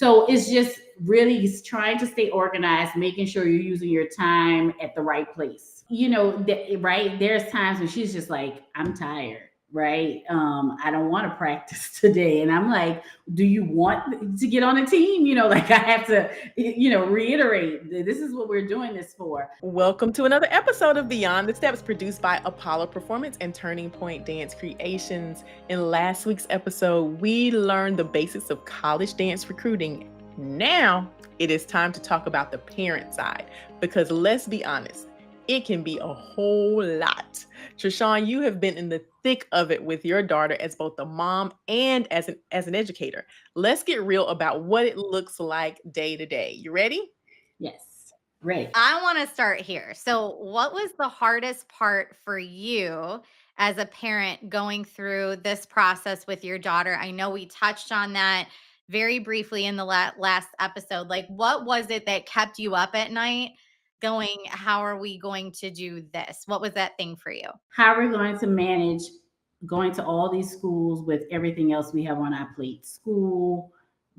So it's just really trying to stay organized, making sure you're using your time at the right place. Right? There's times when she's just like, I'm tired, right? I don't want to practice today. And I'm like, do you want to get on a team? Like I have to, reiterate, this is what we're doing this for. Welcome to another episode of Beyond the Steps, produced by Apollo Performance and Turning Point Dance Creations. In last week's episode, we learned the basics of college dance recruiting. Now it is time to talk about the parent side, because let's be honest, it can be a whole lot. Treshawn, you have been in the thick of it with your daughter as both a mom and as an educator. Let's get real about what it looks like day to day. You ready? Yes. Right. I want to start here. So, what was the hardest part for you as a parent going through this process with your daughter? I know we touched on that very briefly in the last episode. Like, what was it that kept you up at night going, how are we going to do this? What was that thing for you? How are we going to manage going to all these schools with everything else we have on our plate? School,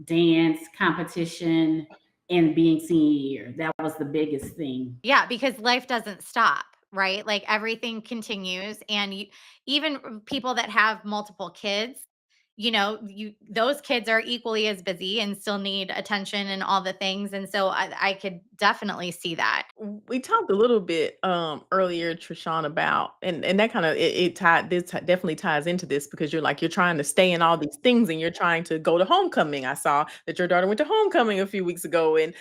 dance, competition, and being senior year. That was the biggest thing. Yeah, because life doesn't stop, right? Like everything continues. And even people that have multiple kids, those kids are equally as busy and still need attention and all the things. And so I could definitely see that. We talked a little bit earlier, Treshawn, about and that kind of definitely ties into this, because you're trying to stay in all these things and you're trying to go to homecoming. I saw that your daughter went to homecoming a few weeks ago, and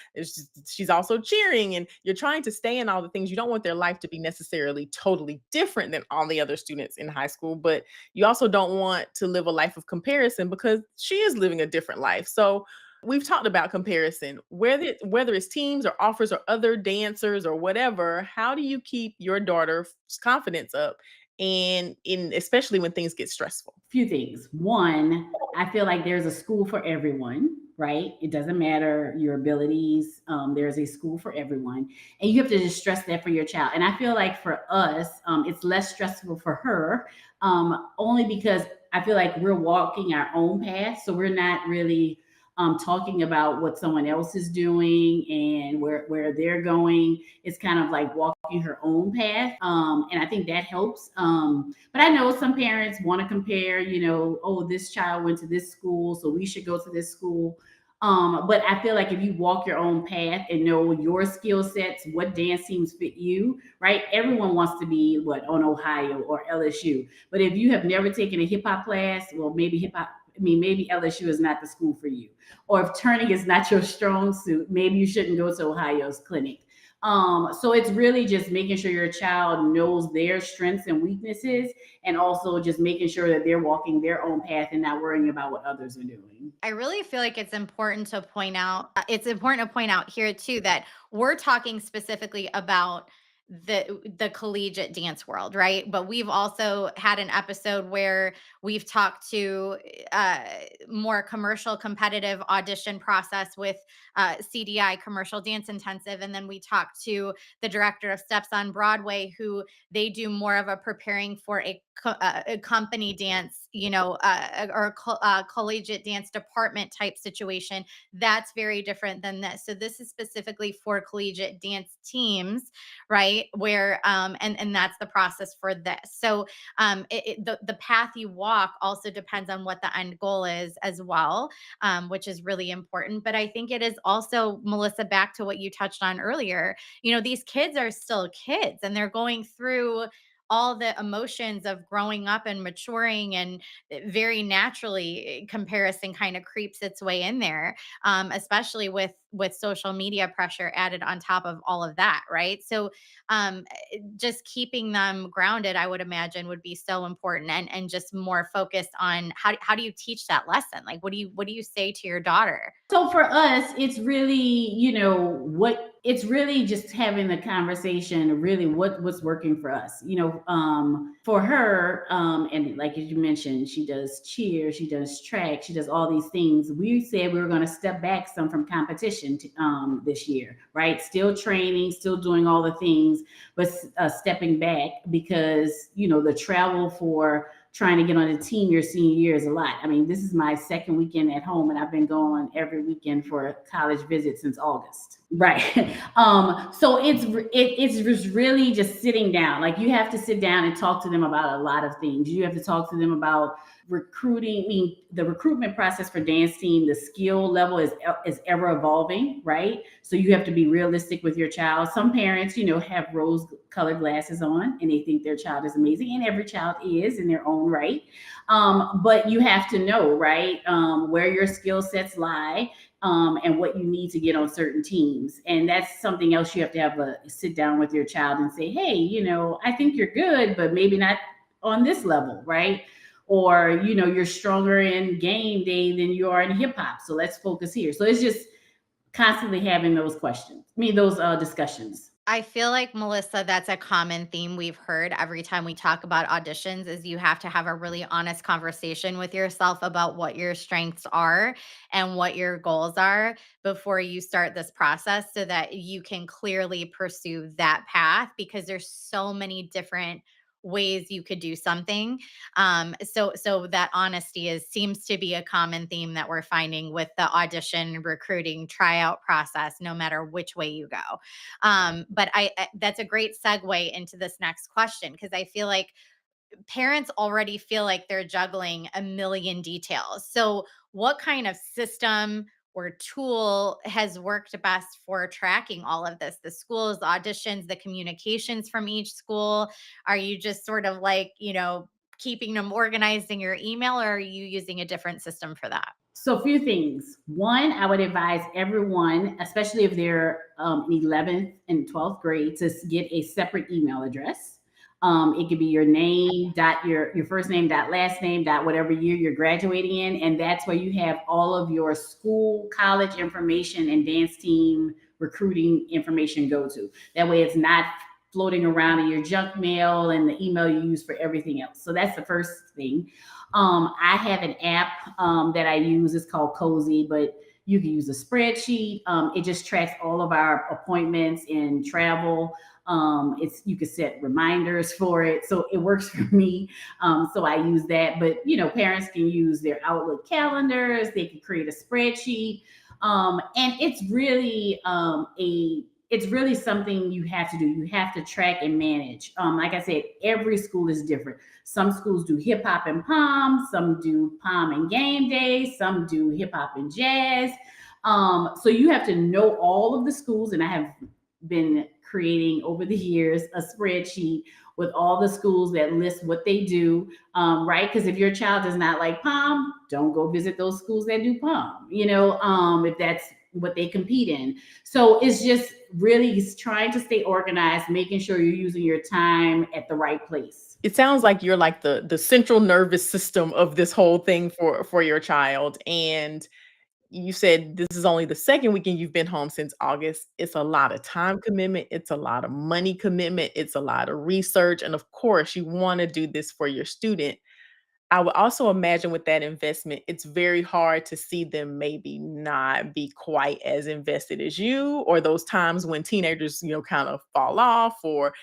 she's also cheering, and you're trying to stay in all the things. You don't want their life to be necessarily totally different than all the other students in high school, but you also don't want to live a life of comparison, because she is living a different life. So we've talked about comparison, whether it's teams or offers or other dancers or whatever. How do you keep your daughter's confidence up, and especially when things get stressful? Few things. One, I feel like there's a school for everyone, right? It doesn't matter your abilities. There's a school for everyone, and you have to just stress that for your child. And I feel like for us, it's less stressful for her, only because I feel like we're walking our own path, so we're not really talking about what someone else is doing and where they're going. It's kind of like walking her own path. And I think that helps. But I know some parents want to compare, oh, this child went to this school, so we should go to this school. But I feel like if you walk your own path and know your skill sets, what dance teams fit you, right? Everyone wants to be on Ohio or LSU. But if you have never taken a hip hop class, well, maybe LSU is not the school for you. Or if turning is not your strong suit, maybe you shouldn't go to Ohio's clinic. So it's really just making sure your child knows their strengths and weaknesses, and also just making sure that they're walking their own path and not worrying about what others are doing. I really feel like it's important to point out here too, that we're talking specifically about the collegiate dance world, right? But we've also had an episode where we've talked to more commercial competitive audition process with CDI, Commercial Dance Intensive. And then we talked to the director of Steps on Broadway, who they do more of a preparing for a company dance, or collegiate dance department type situation. That's very different than this. So this is specifically for collegiate dance teams, right? Where and that's the process for this. So the path you walk also depends on what the end goal is as well, which is really important. But I think it is also, Melissa, back to what you touched on earlier. These kids are still kids, and they're going through all the emotions of growing up and maturing, and very naturally comparison kind of creeps its way in there, especially with social media pressure added on top of all of that, right? So just keeping them grounded, I would imagine, would be so important, and just more focused on how do you teach that lesson? Like, what do you say to your daughter? So for us, it's really, it's really just having the conversation, really what's working for us, for her. And like, as you mentioned, she does cheer, she does track, she does all these things. We said we were going to step back some from competition this year, right? Still training, still doing all the things, but stepping back because, the travel for trying to get on a team your senior year is a lot. I mean, this is my second weekend at home, and I've been going every weekend for a college visit since August. Right. So it's just really just sitting down. Like you have to sit down and talk to them about a lot of things. You have to talk to them about recruiting. I mean, the recruitment process for dance team, the skill level is ever evolving, right? So you have to be realistic with your child. Some parents, have rose colored glasses on and they think their child is amazing, and every child is in their own right. But you have to know, right, where your skill sets lie, and what you need to get on certain teams. And that's something else you have to have a sit down with your child and say, hey, I think you're good, but maybe not on this level, right? Or, you're stronger in game day than you are in hip hop. So let's focus here. So it's just constantly having those questions, those discussions. I feel like, Melissa, that's a common theme we've heard every time we talk about auditions is you have to have a really honest conversation with yourself about what your strengths are and what your goals are before you start this process so that you can clearly pursue that path, because there's so many different ways you could do something. So that honesty seems to be a common theme that we're finding with the audition, recruiting, tryout process, no matter which way you go. But that's a great segue into this next question, because I feel like parents already feel like they're juggling a million details. So what kind of system or tool has worked best for tracking all of this? The schools, the auditions, the communications from each school? Are you just sort of like, keeping them organized in your email, or are you using a different system for that? So, a few things. One, I would advise everyone, especially if they're in 11th and 12th grade, to get a separate email address. It could be your name, dot your first name, dot last name, dot whatever year you're graduating in. And that's where you have all of your school, college information, and dance team recruiting information go to. That way it's not floating around in your junk mail and the email you use for everything else. So that's the first thing. I have an app that I use. It's called Cozy, but you can use a spreadsheet. It just tracks all of our appointments and travel. You can set reminders for it, so it works for me. So I use that. But parents can use their Outlook calendars. They can create a spreadsheet, and it's really it's really something you have to do. You have to track and manage. Like I said, every school is different. Some schools do hip hop and pom, some do pom and game day, some do hip hop and jazz. So you have to know all of the schools, and I have been creating over the years a spreadsheet with all the schools that list what they do, right? Because if your child does not like pom, don't go visit those schools that do pom, if that's what they compete in. So it's just really trying to stay organized, making sure you're using your time at the right place. It sounds like you're like the central nervous system of this whole thing for your child. And you said this is only the second weekend you've been home since August. It's a lot of time commitment. It's a lot of money commitment. It's a lot of research. And of course, you want to do this for your student. I would also imagine with that investment, it's very hard to see them maybe not be quite as invested as you, or those times when teenagers, kind of fall off or,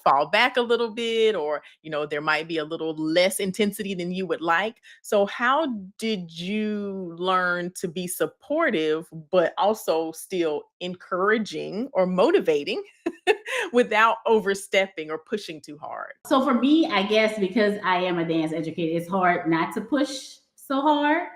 fall back a little bit, or, there might be a little less intensity than you would like. So how did you learn to be supportive, but also still encouraging or motivating without overstepping or pushing too hard? So for me, I guess because I am a dance educator, it's hard not to push so hard.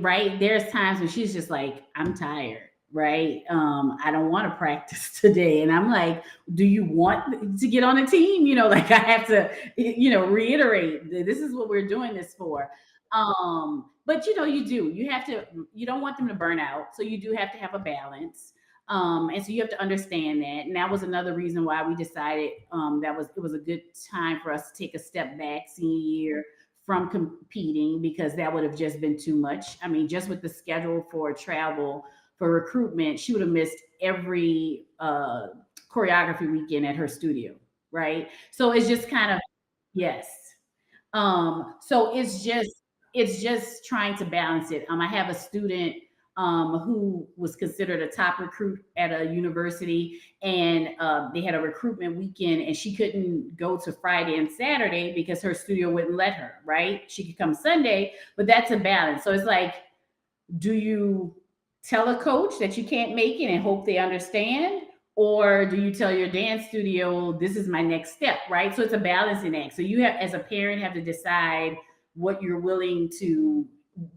Right? There's times when she's just like, I'm tired, right? I don't want to practice today. And I'm like, do you want to get on a team? Like I have to, reiterate, this is what we're doing this for. But you don't want them to burn out. So you do have to have a balance. And so you have to understand that. And that was another reason why we decided it was a good time for us to take a step back senior year from competing, because that would have just been too much. I mean, just with the schedule for travel for recruitment, she would have missed every choreography weekend at her studio, right? So it's just kind of, yes. So it's just trying to balance it. I have a student who was considered a top recruit at a university, and they had a recruitment weekend, and she couldn't go to Friday and Saturday because her studio wouldn't let her. Right? She could come Sunday, but that's a balance. So it's like, do you tell a coach that you can't make it and hope they understand? Or do you tell your dance studio, this is my next step, right? So it's a balancing act. So you have, as a parent, have to decide what you're willing to,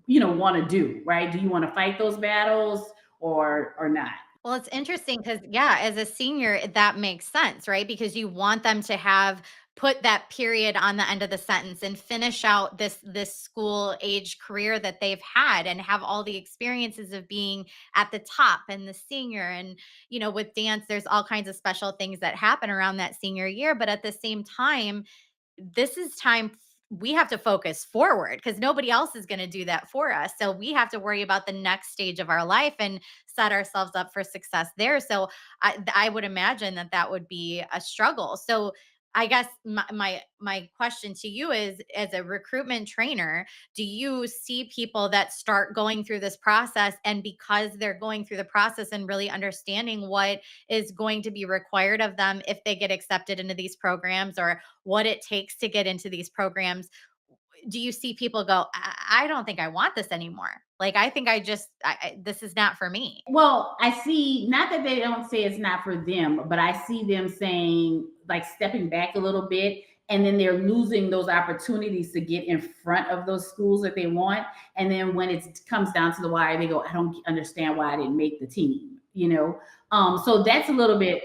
want to do, right? Do you want to fight those battles or not? Well, it's interesting because, yeah, as a senior, that makes sense, right? Because you want them to have put that period on the end of the sentence and finish out this school age career that they've had and have all the experiences of being at the top and the senior. And, with dance, there's all kinds of special things that happen around that senior year. But at the same time, this is time we have to focus forward because nobody else is going to do that for us. So we have to worry about the next stage of our life and set ourselves up for success there. So I would imagine that that would be a struggle. So I guess my question to you is, as a recruitment trainer, do you see people that start going through this process, and because they're going through the process and really understanding what is going to be required of them if they get accepted into these programs, or what it takes to get into these programs, do you see people go, I don't think I want this anymore. Like, I think this is not for me. Well, I see, not that they don't say it's not for them, but I see them saying, like, stepping back a little bit, and then they're losing those opportunities to get in front of those schools that they want. And then when it comes down to the wire, they go, I don't understand why I didn't make the team. So that's a little bit,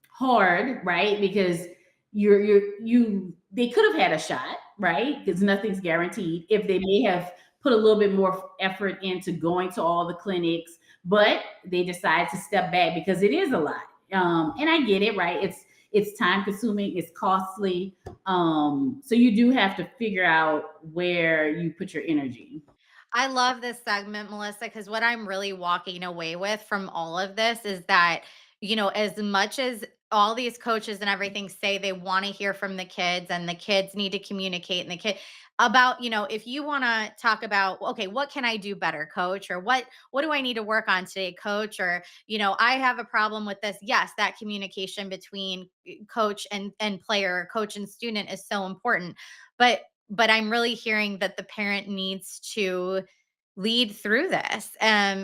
hard, right? Because they could have had a shot, right? Because nothing's guaranteed, if they may have put a little bit more effort into going to all the clinics, but they decide to step back because it is a lot. And I get it, right? It's time consuming, it's costly. So you do have to figure out where you put your energy. I love this segment, Melissa, because what I'm really walking away with from all of this is that, as much as all these coaches and everything say they want to hear from the kids and the kids need to communicate, and the kid about, if you want to talk about, okay, what can I do better, coach? Or what do I need to work on today, coach? Or, I have a problem with this. Yes, that communication between coach and player, coach and student is so important. But I'm really hearing that the parent needs to lead through this, and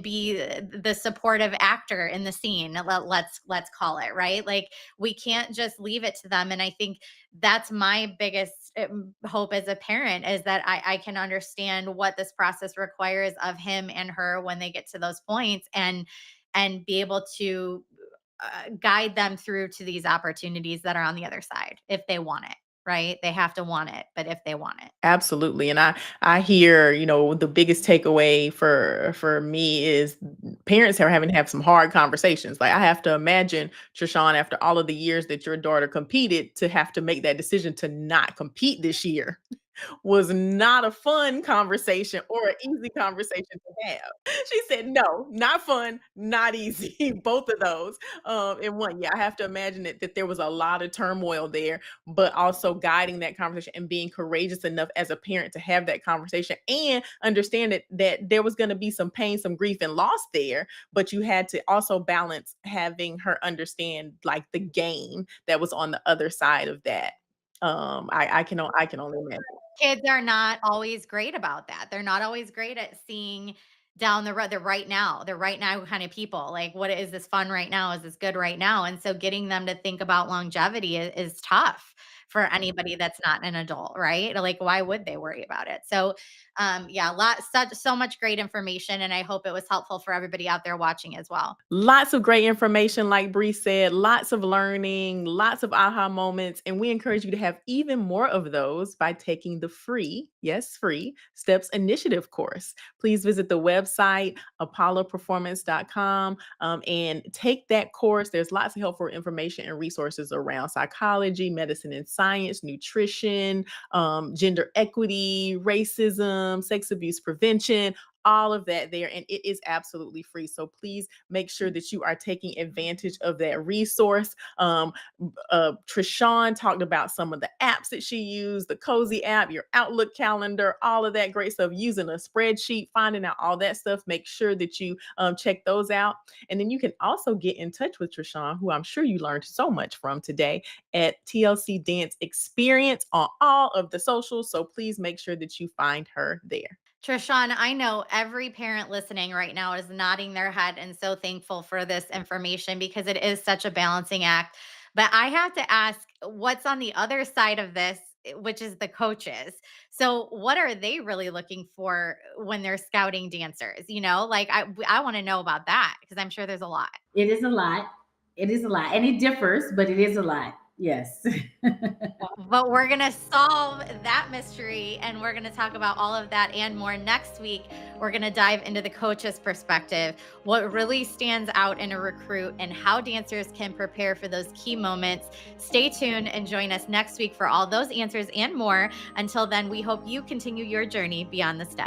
be the supportive actor in the scene. Let's call it, right. Like, we can't just leave it to them. And I think that's my biggest hope as a parent, is that I can understand what this process requires of him and her when they get to those points, and be able to guide them through to these opportunities that are on the other side if they want it. Right? They have to want it, but if they want it. Absolutely. And I hear, the biggest takeaway for me is parents are having to have some hard conversations. Like, I have to imagine, Treshawn, after all of the years that your daughter competed, to have to make that decision to not compete this year was not a fun conversation or an easy conversation to have. She said, no, not fun, not easy. Both of those in one. Yeah, I have to imagine that there was a lot of turmoil there, but also guiding that conversation and being courageous enough as a parent to have that conversation and understand that there was going to be some pain, some grief and loss there, but you had to also balance having her understand, like, the gain that was on the other side of that. I can only imagine. Kids are not always great about that. They're not always great at seeing down the road. They're right now. They're right now kind of people. Like, what is this fun right now? Is this good right now? And so getting them to think about longevity is tough for anybody that's not an adult, right? Like, why would they worry about it? So, yeah, so much great information, and I hope it was helpful for everybody out there watching as well. Lots of great information, like Bree said, lots of learning, lots of aha moments. And we encourage you to have even more of those by taking the free, yes, free Steps Initiative course. Please visit the website, apolloperformance.com, and take that course. There's lots of helpful information and resources around psychology, medicine and science, nutrition, gender equity, racism, sex abuse prevention, all of that there, and it is absolutely free. So please make sure that you are taking advantage of that resource. Treshawn talked about some of the apps that she used, the Cozy app, your Outlook calendar, all of that great stuff, using a spreadsheet, finding out all that stuff. Make sure that you check those out. And then you can also get in touch with Treshawn, who I'm sure you learned so much from today, at TLC Dance Experience on all of the socials. So please make sure that you find her there. Treshawn, I know every parent listening right now is nodding their head and so thankful for this information because it is such a balancing act. But I have to ask, what's on the other side of this, which is the coaches? So, what are they really looking for when they're scouting dancers? Like I want to know about that because I'm sure there's a lot. It is a lot. It is a lot. And it differs, but it is a lot. Yes. But we're going to solve that mystery and we're going to talk about all of that and more next week. We're going to dive into the coach's perspective, what really stands out in a recruit, and how dancers can prepare for those key moments. Stay tuned and join us next week for all those answers and more. Until then, we hope you continue your journey beyond the steps.